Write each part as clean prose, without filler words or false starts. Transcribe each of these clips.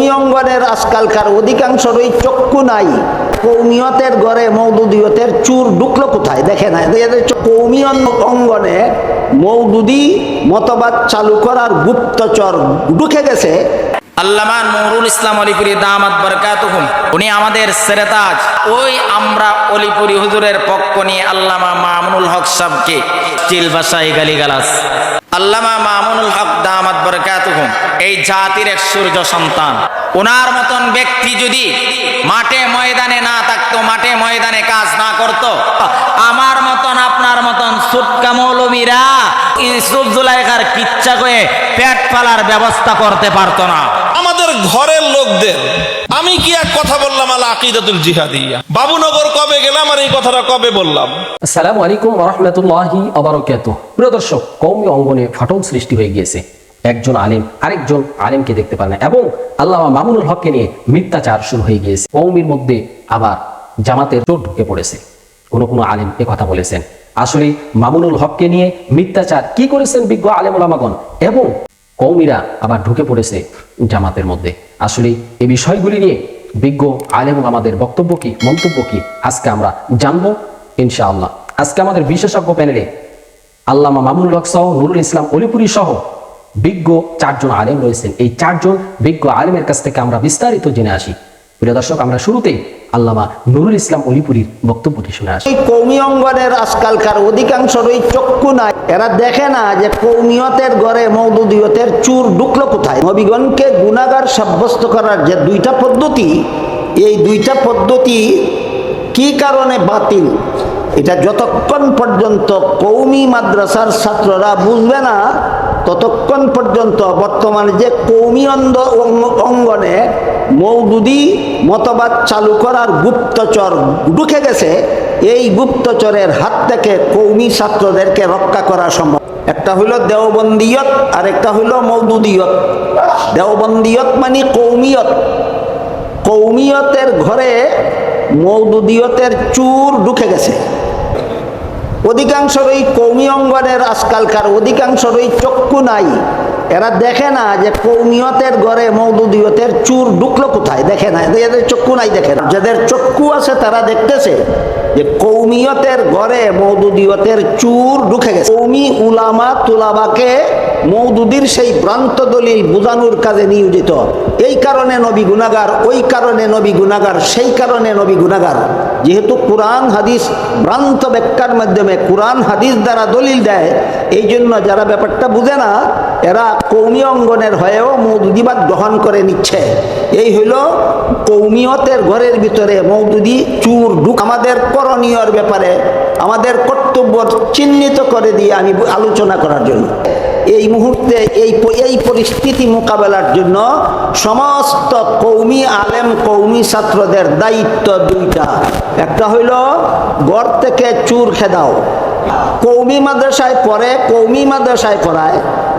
কৌমি অঙ্গনের আজকালকার অধিকাংশরই চক্ষু নাই। কৌমিয়তের ঘরে মওদুদিয়তের চুর ঢুকলো কোথায় দেখে না। কৌমি অঙ্গনে মওদুদি মতবাদ চালু করার গুপ্তচর ঢুকে গেছে। আল্লামা নুরুল ইসলাম অলিপুরি দামাত বরকাতুহুম উনি আমাদের সেরেতাজ। ওই আমরা অলিপুরি হুজুরের পক্ষ নিয়ে আল্লামা মামুনুল হক সাহেবকে চিল ভাষায় গালিগালাজ। আল্লামা মামুনুল হক দামাত বরকাতুহুম এই জাতির এক সূর্য সন্তান। ওনার মতন ব্যক্তি যদি মাঠে ময়দানে না থাকতো, মাঠে ময়দানে কাজ না করত, আমার মতন আপনার মতন সুটকা মৌলবীরা ইউসুফ জুলাইখার কিচ্ছা করে পেট ফালার ব্যবস্থা করতে পারতো না। আমাদের ঘরের লোকদের আমি কি এক কথা বললাম, আল আকিদাতুল জিহাদিয়া, বাবুনগর কবে গেলাম আর এই কথাটা কবে বললাম। আসসালামু আলাইকুম ওয়া রাহমাতুল্লাহি ওয়া বারাকাতুহু। প্রিয় দর্শক, কওমি অঙ্গনে ফাটল সৃষ্টি হয়ে গিয়েছে। একজন আলেম আরেকজন আলেমকে দেখতে পারে না এবং আল্লামা মামুনুল হককে নিয়ে মিথ্যাচার শুরু হয়ে গিয়েছে। কওমির মধ্যে আবার জামাতের চোট ঢুকে পড়েছে। কোন আলেম এ কথা বলেছেন। আসলে মামুনুল হককে নিয়ে মিথ্যাচার কি করেছেন বিজ্ঞ আলেম ওলামাগণ, এবং কওমিরা আবার ঢুকে পড়েছে জামাতের মধ্যে। আসলে এই বিষয়গুলি নিয়ে বিজ্ঞ আলেম ওলামাদের বক্তব্য কি, মন্তব্য কি, আজকে আমরা জানবো ইনশাআল্লাহ। আজকে আমাদের বিশেষজ্ঞ প্যানেলে আল্লামা মামুনুল হক সহ নুরুল ইসলাম অলিপুরি সহ বিজ্ঞ 4 জন আলেম রয়েছেন। এই 4 জন বিজ্ঞ আলেমের কাছ থেকে আমরা বিস্তারিত জেনে আসি। প্রিয় দর্শক, আমরা শুরুতেই আল্লামা নুরুল ইসলাম অলিপুরির বক্তব্যটি শুনে আসি। কৌমি অঙ্গনের আজকালকার অধিকাংশরই চক্ষু নাই। এরা দেখে না যে কৌমিয়তের ঘরে মওদুদিয়তের চুর ঢুকলো কোথায়। নবীগণকে গুনাহগার সাব্যস্ত করার যে 2টা পদ্ধতি, এই 2টা পদ্ধতি কি কারণে বাতিল, এটা যতক্ষণ পর্যন্ত কৌমি মাদ্রাসার ছাত্ররা বুঝবে না, ততক্ষণ পর্যন্ত বর্তমানে যে কৌমি অঙ্গনে মওদুদি মতবাদ চালু করার গুপ্তচর ঢুকে গেছে, এই গুপ্তচরের হাত থেকে কৌমি ছাত্রদেরকে রক্ষা করা সম্ভব। একটা হইল দেওবন্দিয়ত আর একটা হইল মওদুদিয়ত। দেওবন্দিয়ত মানে কৌমিয়ত। কৌমিয়তের ঘরে মওদুদিয়তের চুর ঢুকে গেছে। অধিকাংশরই কৌমি অঙ্গনের আজকালকার অধিকাংশরই চক্ষু নাই। এরা দেখে না যে কৌমিয়তের ঘরে মওদুদিয়তের চুর ঢুকলো কোথায় দেখে না। এদের চক্ষু নাই, দেখে না। যাদের চক্ষু আছে তারা দেখতেছে যে কৌমিয়তের ঘরে মওদুদিয়তের চুর ঢুকে গেছে। কৌমি উলামা তুলাবাকে মওদুদির সেই ভ্রান্ত দলিল বোঝানোর কাজে নিয়োজিত। এই কারণে নবী গুনাহগার, ওই কারণে নবী গুনাহগার, সেই কারণে নবী গুনাহগার। যেহেতু কোরআন হাদিস ভ্রান্ত ব্যাখ্যার মাধ্যমে কোরআন হাদিস দ্বারা দলিল দেয়, এই জন্য যারা ব্যাপারটা বুঝে না এরা কৌমি অঙ্গনের হয়েও মওদুদিবাদ গ্রহণ করে নিচ্ছে। এই হইল কৌমিয়তের ঘরের ভিতরে মওদুদি চুর ঢুক। আমাদের করণীয়র ব্যাপারে আমাদের কর্তব্য চিহ্নিত করে দিয়ে আমি আলোচনা করার জন্য এই মুহূর্তে এই পরিস্থিতি মোকাবেলার জন্য সমস্ত কৌমি আলেম কৌমি ছাত্রদের দায়িত্ব 2টা। একটা হইল ঘর থেকে চুর খেদাও। কৌমি মাদ্রাসায় পড়ে, কৌমি মাদ্রাসায় পড়ায়,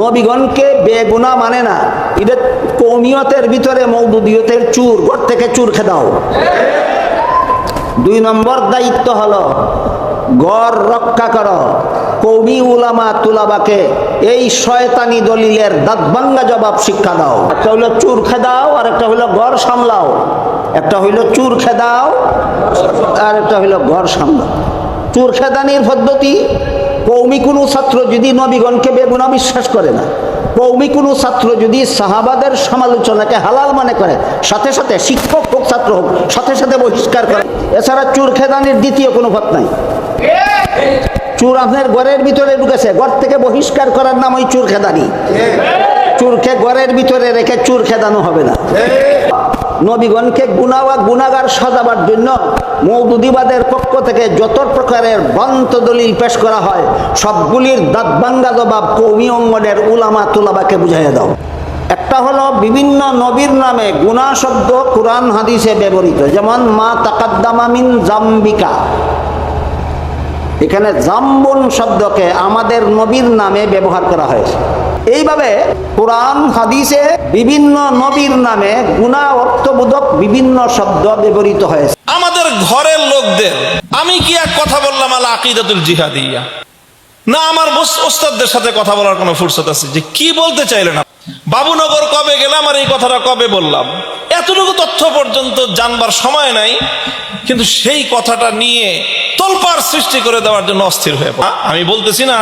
নবীগণকে বেগুনাহ মানে না। এটা কৌমিয়তের ভিতরে মওদুদিয়তের চুর, ঘর থেকে চুর খেদাও। 2 নম্বর দায়িত্ব হলো ঘর রক্ষা করো। কৌমি উলামা তুলাবাকে এই শয়তানি দলিলের দাঁতভাঙ্গা জবাব শিক্ষা দাও। একটা হইলো চুর খেদাও আর একটা হইলো ঘর সামলাও। একটা হইলো চুর খেদাও আর একটা হইলো ঘর সামলাও। চুর খেদানির পদ্ধতি, কৌমি কোনো ছাত্র যদি নবীগণকে বেগুনাহ বিশ্বাস করে না, কৌমি কোনো ছাত্র যদি সাহাবাদের সমালোচনাকে হালাল মনে করে, সাথে সাথে শিক্ষক হোক ছাত্র হোক সাথে সাথে বহিষ্কার করে। এছাড়া চুর খেদানির দ্বিতীয় কোনো পথ নাই। চুর আপনার ঘরের ভিতরে ঢুকেছে, ঘর থেকে বহিষ্কার করার নাম ওই চুর খেদানি। চুরকে ঘরের ভিতরে রেখে চুর খেদানো হবে না। নবীগণকে গুনাহগার সাজাবার জন্য মওদুদিবাদের পক্ষ থেকে যত প্রকারের ভ্রান্ত দলিল পেশ করা হয়, সবগুলির দাঁতভাঙ্গা জবাব কৌমি অঙ্গনের উলামা তুলাবাকে বুঝাইয়া দাও। একটা হলো বিভিন্ন নবীর নামে গুনাহ শব্দ কোরআন হাদিসে ব্যবহৃত, যেমন মা তাকাদ্দামা মিন জাম্বিকা। এখানে জাম্বুন শব্দকে আমাদের নবীর নামে ব্যবহার করা হয়েছে। এইভাবে কোরআন হাদিসে বিভিন্ন নবীর নামে গুনাহ অর্থবোধক বিভিন্ন শব্দ ব্যবহৃত হয়েছে। আমাদের ঘরের লোকদের আমি কি এক কথা বললাম, আল আকিদাতুল জিহাদিয়া, না আমার ওস্তাদদের সাথে কথা বলার কোনো ফুরসত আছে যে কি বলতে চাইলেন। বাবুনগর কবে গেলাম আর এই কথাটা কবে বললাম, এতটুকু তথ্য পর্যন্ত জানবার সময় নাই, কিন্তু সেই কথাটা নিয়ে তোলপাড় সৃষ্টি করে দেওয়ার জন্য অস্থির হয়ে পড়ে। আমি বলতেছি না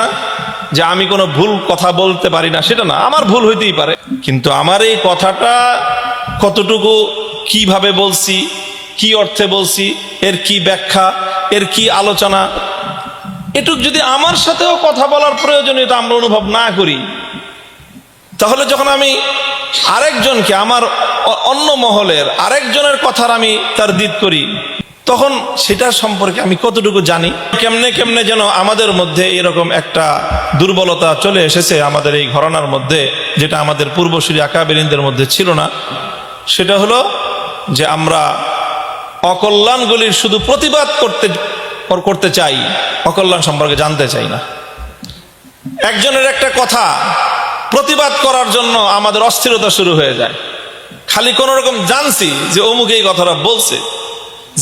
যে আমি কোনো ভুল কথা বলতে পারি না, সেটা না, আমার ভুল হইতেই পারে, কিন্তু আমার এই কথাটা কতটুকু কিভাবে বলছি, কি অর্থে বলছি, এর কি ব্যাখ্যা, এর কি আলোচনা, এটুক যদি আমার সাথেও কথা বলার প্রয়োজনীয়তা আমরা অনুভব না করি, তাহলে যখন আমি আরেকজনকে, আমার অন্য মহলের আরেকজনের কথার আমি তারদিদ করি, তখন সেটার সম্পর্কে আমি কতটুকু জানি। কেমনে কেমনে যেন আমাদের মধ্যে এরকম একটা দুর্বলতা চলে এসেছে আমাদের এই ঘরানার মধ্যে, যেটা আমাদের পূর্বসূরি আকাবেরিনদের মধ্যে ছিল না। সেটা হলো যে আমরা অকল্যাণগুলির শুধু প্রতিবাদ করতে চাই, অকল্যাণ সম্পর্কে জানতে চাই না। একজনের একটা কথা প্রতিবাদ করার জন্য আমাদের অস্থিরতা শুরু হয়ে যায়। খালি কোন রকম জানছি যে অমুক এই কথাটা বলছে,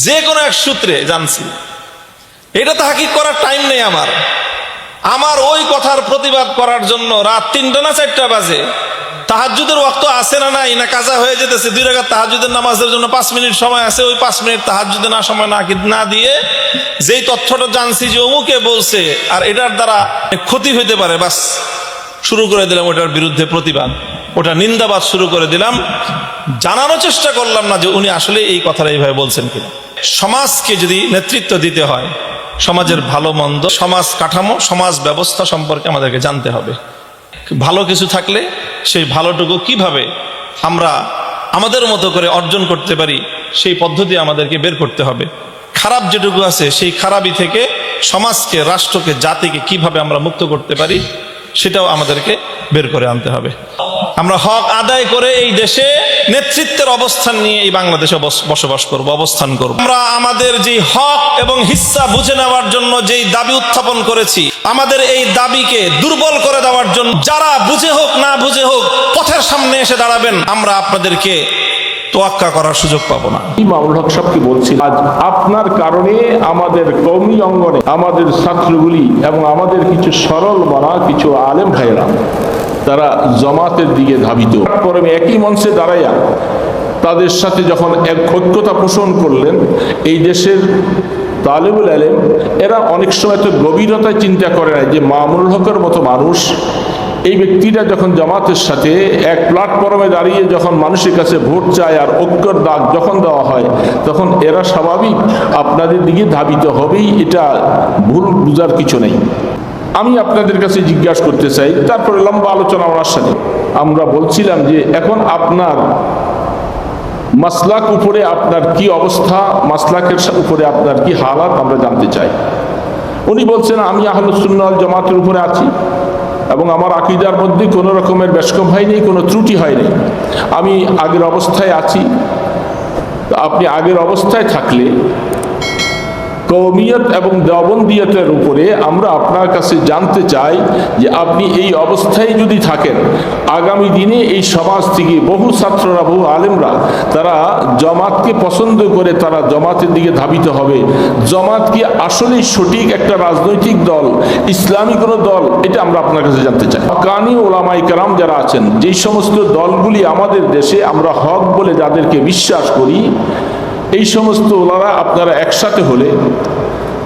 যে কোনো এক সূত্রে জানছি, এটা তাহাকিক করার টাইম নেই আমার ওই কথার প্রতিবাদ করার জন্য রাত 3টা না 4টা বাজে, তাহাজ্জুদের ওয়াক্ত আছে না নাই, না কাজা হয়ে যেতেছে, 2 রাকাত তাহাজ্জুদের নামাজের জন্য 5 মিনিট সময় আছে, ওই 5 মিনিট তাহাজ্জুদে না সময় না দিয়ে যেই তথ্যটা জানছি যে অমুকে বলছে আর এটার দ্বারা ক্ষতি হইতে পারে, বাস শুরু করে দিলাম ওটার বিরুদ্ধে প্রতিবাদ, ওটা নিন্দাবাদ শুরু করে দিলাম। জানানোর চেষ্টা করলাম না যে উনি আসলে এই কথাটা এইভাবে বলছেন কিনা। সমাজকে যদি নেতৃত্ব দিতে হয়, সমাজের ভালো মন্দ, সমাজ কাঠামো, সমাজ ব্যবস্থা সম্পর্কে আমাদেরকে জানতে হবে। ভালো কিছু থাকলে সেই ভালোটুকু কিভাবে আমরা আমাদের মতো করে অর্জন করতে পারি, সেই পদ্ধতি আমাদেরকে বের করতে হবে। খারাপ যেটুকু আছে সেই খারাপই থেকে সমাজকে, রাষ্ট্রকে, জাতিকে কিভাবে আমরা মুক্ত করতে পারি, সেটাও আমাদেরকে বের করে আনতে হবে। আমরা হক আদায় করে এই দেশে নেতৃত্বের অবস্থান নিয়ে এই বাংলাদেশে বসবাস করব, অবস্থান করব। আমরা আমাদের যে হক এবং হিস্সা বুঝে নেওয়ার জন্য যেই দাবি উত্থাপন করেছি, আমাদের এই দাবিকে দুর্বল করে দেওয়ার জন্য যারা বুঝে হোক না বুঝে হোক পথের সামনে এসে দাঁড়াবেন, আমরা আপনাদেরকে তোয়াক্কা করার সুযোগ পাবো না। মামুনুল হক সাহেবকে বলছি, আজ আপনার কারণে আমাদের কওমি অঙ্গনে আমাদের ছাত্রগুলি এবং আমাদের কিছু সরল মনা কিছু আলেম ভাইরা তারা জামাতের দিকে ধাবিত। পরে একই মঞ্চে দাঁড়াইয়া তাদের সাথে যখন এক ঐক্যতা পোষণ করলেন, এই দেশের তালেবুল আলেম এরা অনেক সময় তো গভীরতায় চিন্তা করে না যে মামুনুল হকের মতো মানুষ, এই ব্যক্তিটা যখন জামাতের সাথে এক প্ল্যাটফর্মে দাঁড়িয়ে যখন মানুষের কাছে ভোট চায় আর ঐক্যর ডাক যখন দেওয়া হয়, তখন এরা স্বাভাবিক আপনাদের দিকে ধাবিত হবেই, এটা ভুল বুঝার কিছু নেই। আমি আপনাদের কাছে জিজ্ঞাসা করতে চাই, তারপরে লম্বা আলোচনা ওনার সাথে আমরা বলছিলাম যে এখন আপনার মাসলাক উপরে আপনার কি অবস্থা, মাসলাকের উপরে আপনার কি হালাত আমরা জানতে চাই। উনি বলছেন আমি আহলুস সুন্নাহ ওয়াল জামাতের উপরে আছি এবং আমার আকীদার মধ্যে কোনো রকমের বেশকম হয়নি, কোনো ত্রুটি হয়নি, আমি আগের অবস্থায় আছি। আপনি আগের অবস্থায় থাকলে কওমিয়ত এবং দেওবন্দিয়তের উপরে আমরা আপনার কাছে জানতে চাই যে আপনি এই অবস্থায় যদি থাকেন, আগামী দিনে এই সমাজ থেকে বহু ছাত্ররা, বহু আলেমরা তারা জামাতকে পছন্দ করে তারা জামাতের দিকে ধাবিত হবে। জামাত কি আসলেই সঠিক একটা রাজনৈতিক দল, ইসলামী কোনো দল, এটা আমরা আপনার কাছে জানতে চাই। হক্কানি ওলামায়ে কেরাম যারা আছেন, যেই সমস্ত দলগুলি আমাদের দেশে আমরা হক বলে যাদেরকে বিশ্বাস করি, এই সমস্ত ওলারা আপনারা একসাথে হলে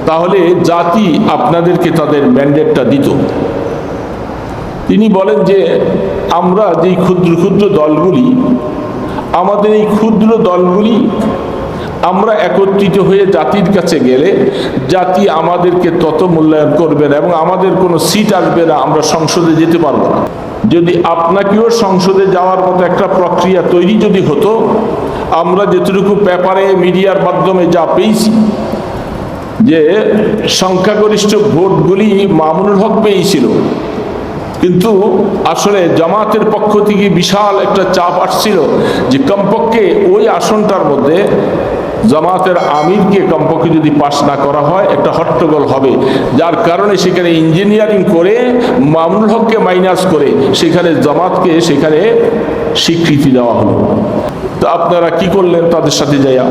তাহলে জাতি আপনাদেরকে তাদের ম্যান্ডেটটা দিত। তিনি বলেন যে আমরা যেই ক্ষুদ্র ক্ষুদ্র দলগুলি, আমাদের এই ক্ষুদ্র দলগুলি আমরা একত্রিত হয়ে জাতির কাছে গেলে জাতি আমাদেরকে তত মূল্যায়ন করবে না এবং আমাদের কোনো সিট আসবে না, আমরা সংসদে যেতে পারবো না। যদি আপনাকেও সংসদে যাওয়ার মতো একটা প্রক্রিয়া তৈরি যদি হতো, আমরা যেটুকু পেপারে মিডিয়ার মাধ্যমে যা পেয়েছি যে সংখ্যাগরিষ্ঠ ভোটগুলি মামুনুল হক পেয়েছিল, কিন্তু আসলে জামাতের পক্ষ থেকে বিশাল একটা চাপ আসছিল যে কমপক্ষে ওই আসনটার মধ্যে জামাতের আমিরকে কমপক্ষে যদি পাস না করা হয় একটা হট্টগোল হবে, যার কারণে সেখানে ইঞ্জিনিয়ারিং করে মামুনুল হককে মাইনাস করে সেখানে জামাতকে সেখানে স্বীকৃতি দেওয়া হলো। তো আপনারা কি করলেন তাদের সাথে যাইয়া?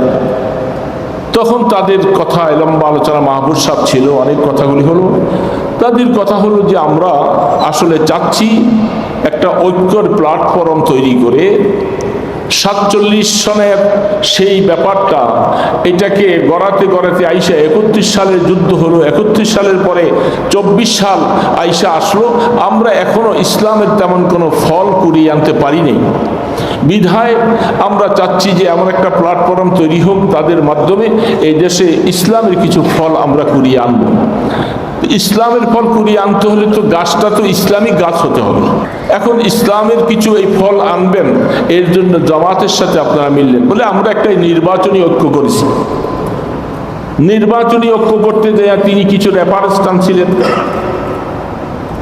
তখন তাদের কথা লম্বা আলোচনা, মাহবুব সাহেব ছিল, অনেক কথাগুলি হলো। তাদের কথা হলো যে আমরা আসলে চাচ্ছি একটা ঐক্যর প্ল্যাটফর্ম তৈরি করে 47 সনের সেই ব্যাপারটা এটাকে গড়াতে আইসা 31 সালের যুদ্ধ হলো, 31 সালের পরে 24 সাল আইসা আসলো, আমরা এখনো ইসলামের তেমন কোনো ফল কুড়িয়ে আনতে পারিনি। বিধায় আমরা চাচ্ছি যে এমন একটা প্ল্যাটফর্ম তৈরি হোক, তাদের মাধ্যমে এই দেশে ইসলামের কিছু ফল আমরা কুড়িয়ে আনব। ইসলামের ফল কুড়িয়ে আনতে হলে তো গাছটা তো ইসলামিক গাছ হতে হবে। এখন ইসলামের কিছু এই ফল আনবেন, এর জন্য জামাতের সাথে আপনারা মিললেন বলে আমরা একটা নির্বাচনী ঐক্য করেছি। নির্বাচনী ঐক্য করতে দেয়া তিনি কিছু রেফারেন্স টানছিলেন।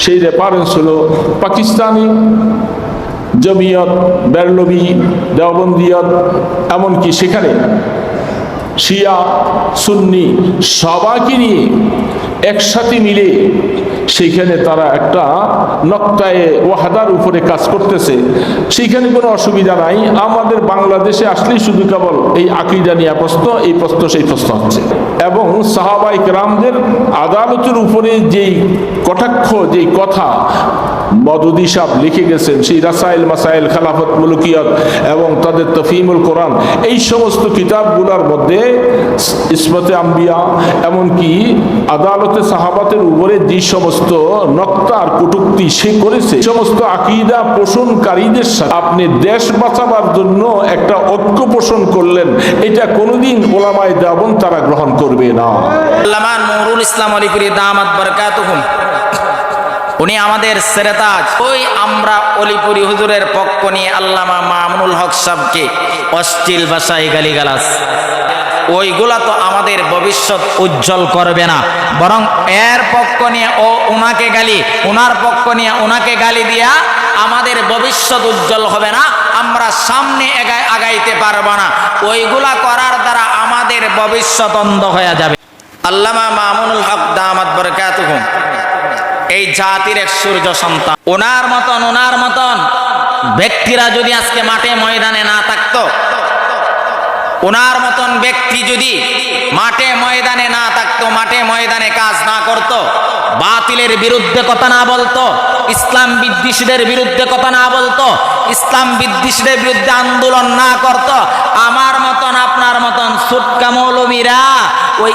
সেই রেফারেন্স হলো পাকিস্তানি জমিয়ত, বেরলভি, দেওবন্দিয়ত, এমনকি সেখানে শিয়া সুন্নি সবাইকে নিয়ে একসাথে মিলে সেইখানে তারা একটা নক্তায়ে ওয়াহাদার উপরে কাজ করতেছে। সেইখানে কোনো অসুবিধা নাই। আমাদের বাংলাদেশে আসলেই শুধু কেবল এই আকীদা নিয়ে প্রশ্ন, এই প্রশ্ন সেই প্রশ্ন হচ্ছে। এবং সাহাবায়ে কেরামদের আদালতের উপরে যেই কটাক্ষ, যেই কথা মদুদি সাহেব লিখে গেছেন, সেই রাসাইল মাসাইল, খেলাফত মুলকিয়ত এবং তাদের তফহিমুল কোরআন, এই সমস্ত কিতাবগুলোর মধ্যে ইসমতে আম্বিয়া এমনকি আদালতে সাহাবাতের উপরে যে সমস্ত নক্তা আর কটূক্তি সে করেছে, সমস্ত আকীদা পোষণকারীদের সাথে আপনি দেশ বাঁচাবার জন্য একটা ঐক্য পোষণ করলেন, এটা কোনোদিন ওলামায়ে দেওবন্দ তারা গ্রহণ করবে না। আল্লামা নুরুল ইসলাম অলিপুরি দামাত বারাকাতুহুম, উনি আমাদের সেরেতাজ। ওই আমরা অলিপুরি হুজুরের পক্ষ নিয়ে আল্লামা মামুনুল হক সাহেবকে অশ্লীল ভাষায় গালিগালাজ, ওইগুলা তো আমাদের ভবিষ্যৎ উজ্জ্বল করবে না, বরং এর পক্ষ নিয়ে ও উনাকে গালি, উনার পক্ষ নিয়ে উনাকে গালি দিয়া আমাদের ভবিষ্যৎ উজ্জ্বল হবে না, আমরা সামনে আগাইতে পারবো না। ওইগুলা করার দ্বারা আমাদের ভবিষ্যৎ অন্ধ হয়ে যাবে। আল্লামা মামুনুল হক দামাত বারাকাতুহুম এই জাতির এক সূর্য সন্তান। ওনার মতন ব্যক্তিরা যদি আজকে মাঠে ময়দানে না থাকতো, ওনার মতন ব্যক্তি যদি মাঠে ময়দানে না থাকতো, মাঠে ময়দানে কাজ না করত, বাতিলের বিরুদ্ধে কথা না বলতো, ইসলাম বিদ্বেষীদের বিরুদ্ধে কথা না বলতো, ইসলাম বিদ্বেষীদের বিরুদ্ধে আন্দোলন না করত, আমার মতন আপনার মতন সুটকা মৌলবীরা ওই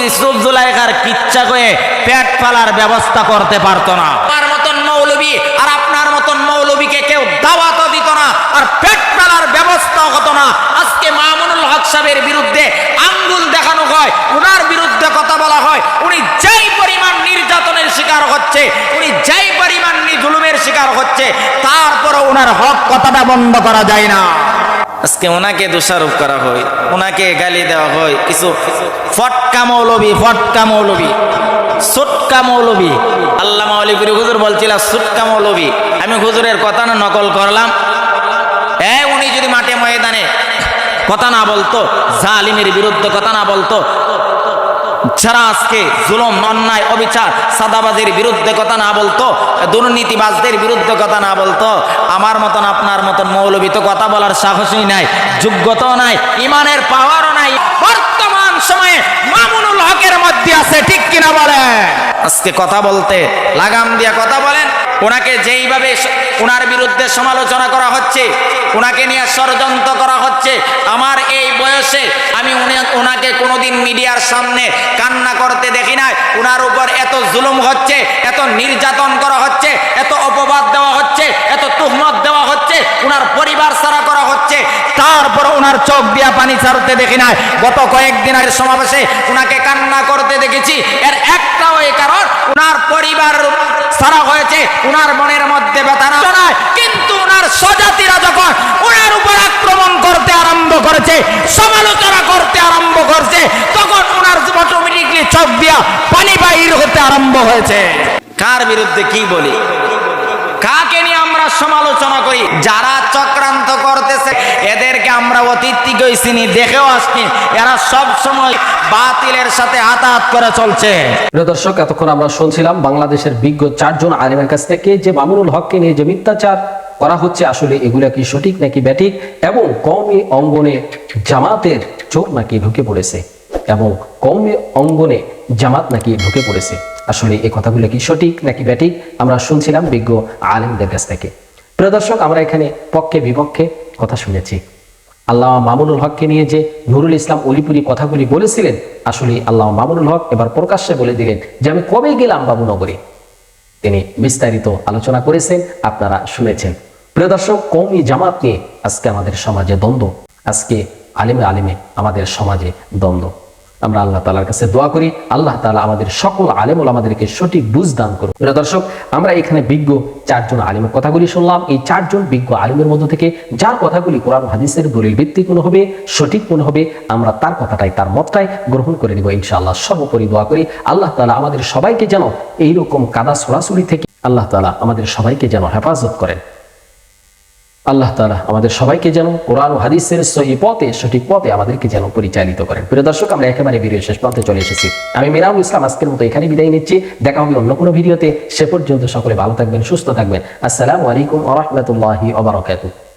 ইসুফ জুলাইখার কিচ্ছা করে পেট ফালার ব্যবস্থা করতে পারতো না। আমার মতন মৌলবী আর আপনার মতন মৌলবীকে কেউ দাওয়াতও দিত না, আর পেট ফালার ব্যবস্থা হতো না। আজকে মামুনুল হক সাহেবের বিরুদ্ধে আঙ্গুল দেখানো হয়, উনার বিরুদ্ধে কথা বলা হয়, উনি যেই পরিমাণ নির্যাতনের শিকার হচ্ছে, উনি যেই পরিমাণ জুলুমের শিকার হচ্ছে, তারপরও উনার হক কথাটা বন্ধ করা যায় না। আজকে ওনাকে দোষারোপ করা হয়, ওনাকে গালি দেওয়া হয়। কিছু ফটকা মৌলবী সুটকা মৌলবী, আল্লামা অলিপুরি হুজুর বলছিল সুটকা মৌলবী, আমি হুজুরের কথা না নকল করলাম। উনি যদি মাঠে ময়দানে কথা না বলতো, জালিমের বিরুদ্ধে কথা না বলতো, যারা আজকে জুলুম, অন্যায়, অবিচার, সাদাবাজির বিরুদ্ধে কথা না বলতো, দুর্নীতিবাজদের বিরুদ্ধে কথা না বলতো, আমার মতন আপনার মতন মৌলবী তো কথা বলার সাহসই নাই, যোগ্যতাও নাই, ইমানের পাওয়ারও নাই। বর্তমান সময়ে মামুনুল হকের মধ্যে আছে, ঠিক কিনা বলেন? আজকে কথা বলতে লাগাম দিয়া কথা বলেন। ওনাকে যেইভাবে ওনার বিরুদ্ধে সমালোচনা করা হচ্ছে, ওনাকে নিয়ে ষড়যন্ত্র করা হচ্ছে, আমার এই বয়সে আমি ওনাকে কোনোদিন মিডিয়ার সামনে কান্না করতে দেখি নাই। ওনার উপর এত জুলুম হচ্ছে, এত নির্যাতন করা হচ্ছে, এত অপবাদ দেওয়া হচ্ছে, এত তুহমত দেওয়া হচ্ছে, ওনার পরিবার ছাড়া করা হচ্ছে, তারপর ওনার চোখ দিয়া পানি ছাড়তে দেখি নাই। গত কয়েকদিনের সমাবেশে ওনাকে কান্না করতে দেখেছি। এর একটাও এই কারণ, ওনার পরিবার ছাড়া হয়েছে, ওনার মনের মধ্যে ব্যথা না, কিন্তু ওনার স্বজাতিরা যখন ওনার উপর আক্রমণ করতে আরম্ভ করেছে, সমালোচনা করতে আরম্ভ করছে, তখন ওনার অটোমেটিকলি চোখ দিয়া পানি বাহির হতে আরম্ভ হয়েছে। কার বিরুদ্ধে কি বলি, কাকে নিয়ে আমরা সমালোচনা করি? যারা চক্রান্ত করতেছে এদেরকে আমরা অতীত থেকেই চিনি, দেখেও আসছি, এরা সব সময় বাতিলের সাথে হাতাহাত করে চলছে। প্রিয় দর্শক, এতক্ষণ আমরা শুনছিলাম বাংলাদেশের বিজ্ঞ 4 জন আলেমের কাছ থেকে যে মামুনুল হককে নিয়ে যে মিথ্যাচার করা হচ্ছে, আসলে এগুলা কি সঠিক নাকি ব্যাঠিক, এবং কওমি অঙ্গনে জামাতের চোখ নাকি ঢুকে পড়েছে। এবং কওমি অঙ্গনে জামাত নাকি ঢুকে পড়েছে। আসলে এই কথাগুলো কি সঠিক নাকি ব্যাঠিক আমরা শুনছিলাম বিজ্ঞ আলেমদের কাছ থেকে। প্রিয় দর্শক, আমরা এখানে পক্ষে বিপক্ষে কথা শুনেছি। আল্লামা মামুনুল হককে নিয়ে যে নুরুল ইসলাম অলিপুরি কথাগুলি বলেছিলেন, আসলে আল্লামা মামুনুল হক এবার প্রকাশ্যে বলে দিলেন যে আমি কবে গেলাম বাবুনগরে। তিনি বিস্তারিত আলোচনা করেছেন, আপনারা শুনেছেন। প্রিয় দর্শক, কওমি জামাত নিয়ে আজকে আমাদের সমাজে দ্বন্দ্ব, আজকে আলেমে আলেমে আমাদের সমাজে দ্বন্দ্ব। আমরা আল্লাহ তাআলার কাছে দোয়া করি, আল্লাহ তাআলা আমাদের সকল আলেম ওলামাদেরকে সঠিক বুঝ দান করুন। প্রিয় দর্শক, আমরা এখানে বিজ্ঞ 4 জন আলেমের কথাগুলি শুনলাম। এই 4 জন বিজ্ঞ আলেমের মধ্য থেকে যার কথাগুলি কোরআন হাদিসের দলিল ভিত্তিক মনে হবে, সঠিক মনে হবে, আমরা তার কথাটাই, তার মতটাই গ্রহণ করে নিব ইনশাআল্লাহ। সর্বোপরি দোয়া করি আল্লাহ তাআলা আমাদের সবাইকে যেন এইরকম কাদা ছড়াছড়ি থেকে আল্লাহ তাআলা আমাদের সবাইকে যেন হেফাজত করেন। আল্লাহ তাআলা আমাদের সবাইকে যেন কোরআন ও হাদিসের সহিহ পথে, সঠিক পথে আমাদেরকে যেন পরিচালিত করেন। প্রিয় দর্শক, আমরা একেবারে ভিডিওর শেষ প্রান্তে চলে এসেছি। আমি মিরাজুল ইসলাম আজকের মতো এখানে বিদায় নিচ্ছি। দেখা হবে অন্য কোনো ভিডিওতে। সে পর্যন্ত সকলে ভালো থাকবেন, সুস্থ থাকবেন। আসসালামু আলাইকুম ওয়া রাহমাতুল্লাহি ওয়া বারাকাতুহু।